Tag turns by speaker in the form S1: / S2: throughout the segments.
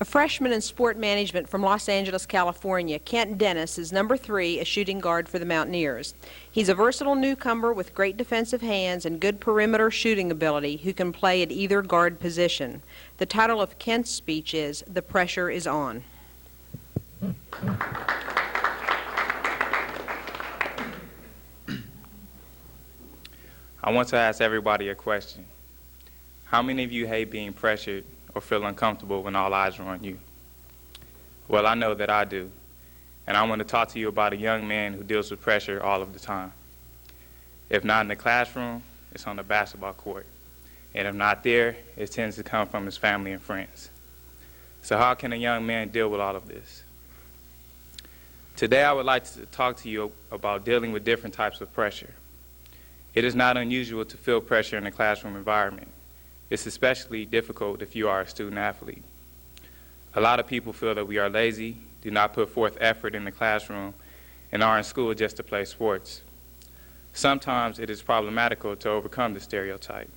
S1: A freshman in sport management from Los Angeles, California, Kent Dennis is number 3, a shooting guard for the Mountaineers. He's a versatile newcomer with great defensive hands and good perimeter shooting ability who can play at either guard position. The title of Kent's speech is, "The Pressure is On."
S2: I want to ask everybody a question. How many of you hate being pressured or feel uncomfortable when all eyes are on you? Well, I know that I do. And I want to talk to you about a young man who deals with pressure all of the time. If not in the classroom, it's on the basketball court. And if not there, it tends to come from his family and friends. So how can a young man deal with all of this? Today I would like to talk to you about dealing with different types of pressure. It is not unusual to feel pressure in a classroom environment. It's especially difficult if you are a student athlete. A lot of people feel that we are lazy, do not put forth effort in the classroom, and are in school just to play sports. Sometimes it is problematical to overcome the stereotype.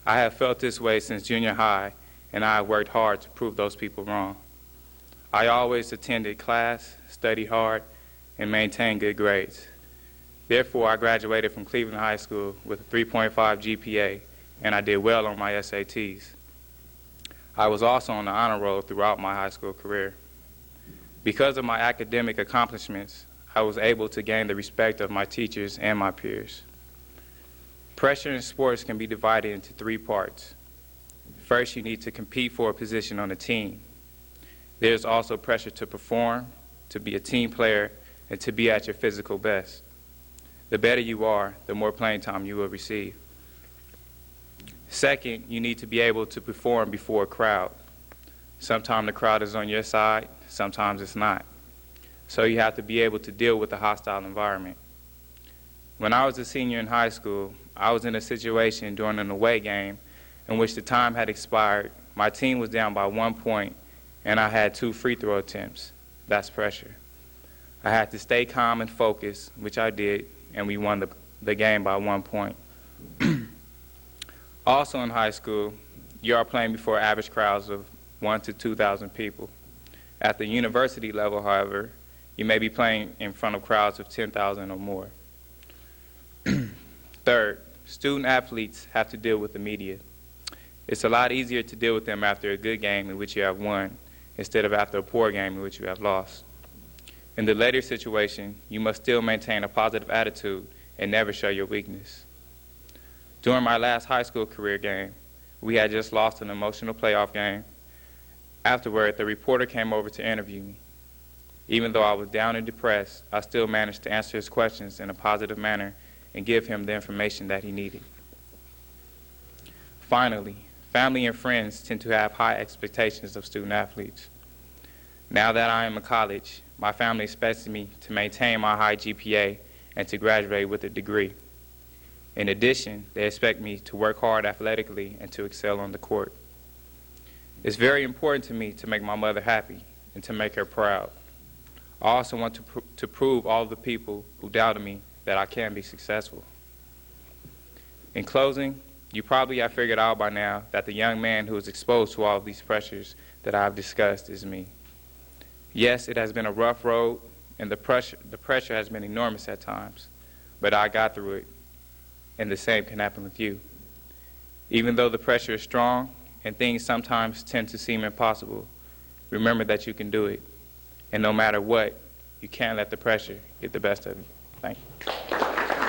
S2: I have felt this way since junior high, and I have worked hard to prove those people wrong. I always attended class, studied hard, and maintained good grades. Therefore, I graduated from Cleveland High School with a 3.5 GPA, and I did well on my SATs. I was also on the honor roll throughout my high school career. Because of my academic accomplishments, I was able to gain the respect of my teachers and my peers. Pressure in sports can be divided into 3 parts. First, you need to compete for a position on a team. There's also pressure to perform, to be a team player, and to be at your physical best. The better you are, the more playing time you will receive. Second, you need to be able to perform before a crowd. Sometimes the crowd is on your side, sometimes it's not. So you have to be able to deal with a hostile environment. When I was a senior in high school, I was in a situation during an away game in which the time had expired, my team was down by 1 point, and I had 2 free throw attempts. That's pressure. I had to stay calm and focused, which I did, and we won the game by 1 point. Also in high school, you are playing before average crowds of 1,000 to 2,000 people. At the university level, however, you may be playing in front of crowds of 10,000 or more. Third, student athletes have to deal with the media. It's a lot easier to deal with them after a good game in which you have won, instead of after a poor game in which you have lost. In the latter situation, you must still maintain a positive attitude and never show your weakness. During my last high school career game, we had just lost an emotional playoff game. Afterward, the reporter came over to interview me. Even though I was down and depressed, I still managed to answer his questions in a positive manner and give him the information that he needed. Finally, family and friends tend to have high expectations of student athletes. Now that I am in college, my family expects me to maintain my high GPA and to graduate with a degree. In addition, they expect me to work hard athletically and to excel on the court. It's very important to me to make my mother happy and to make her proud. I also want to prove all the people who doubted me that I can be successful. In closing, you probably have figured out by now that the young man who is exposed to all of these pressures that I've discussed is me. Yes, it has been a rough road, and the pressure has been enormous at times, but I got through it, and the same can happen with you. Even though the pressure is strong and things sometimes tend to seem impossible, remember that you can do it. And no matter what, you can't let the pressure get the best of you. Thank you.